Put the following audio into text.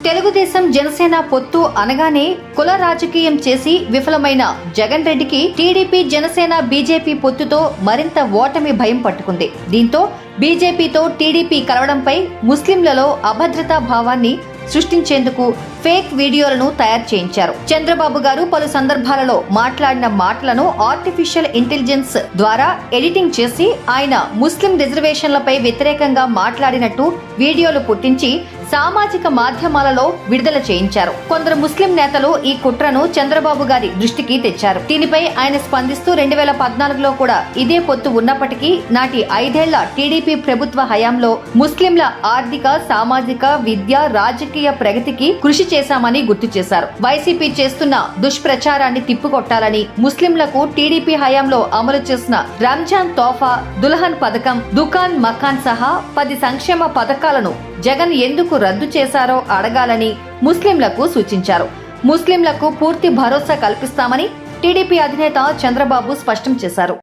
తెలుగుదేశం జనసేన పొత్తు అనగానే కుల రాజకీయం చేసి విఫలమైన జగన్ రెడ్డికి టీడీపీ జనసేన బీజేపీ పొత్తుతో మరింత ఓటమి భయం పట్టుకుంది. దీంతో బీజేపీతో టీడీపీ కలవడంపై ముస్లింలలో అభద్రతా భావాన్ని సృష్టించేందుకు ఫేక్ వీడియోలను తయారు చేయించారు. చంద్రబాబు గారు పలు సందర్భాలలో మాట్లాడిన మాటలను ఆర్టిఫిషియల్ ఇంటెలిజెన్స్ ద్వారా ఎడిటింగ్ చేసి ఆయన ముస్లిం రిజర్వేషన్లపై వ్యతిరేకంగా మాట్లాడినట్టు వీడియోలు పుట్టించి సామాజిక మాధ్యమాలలో విడుదల చేయించారు. కొందరు ముస్లిం నేతలు ఈ కుట్రను చంద్రబాబు గారి దృష్టికి తెచ్చారు. దీనిపై ఆయన స్పందిస్తూ 2014లో కూడా ఇదే పొత్తు ఉన్నప్పటికీ నాటి 5 ఏళ్ల టీడీపీ ప్రభుత్వ హయాంలో ముస్లింల ఆర్థిక, సామాజిక, విద్య, రాజకీయ ప్రగతికి కృషి చేశామని గుర్తు చేశారు. వైసీపీ చేస్తున్న దుష్ప్రచారాన్ని తిప్పికొట్టాలని ముస్లింలకు టీడీపీ హయాంలో అమలు చేసిన రంజాన్ తోఫా, దుల్హన్ పథకం, దుకాన్ మకాన్ సహా 10 సంక్షేమ పథకాలను జగన్ ఎందుకు రద్దు చేశారో అడగాలని ముస్లింలకు సూచించారు. ముస్లింలకు పూర్తి భరోసా కల్పిస్తామని టీడీపీ అధినేత చంద్రబాబు స్పష్టం చేశారు.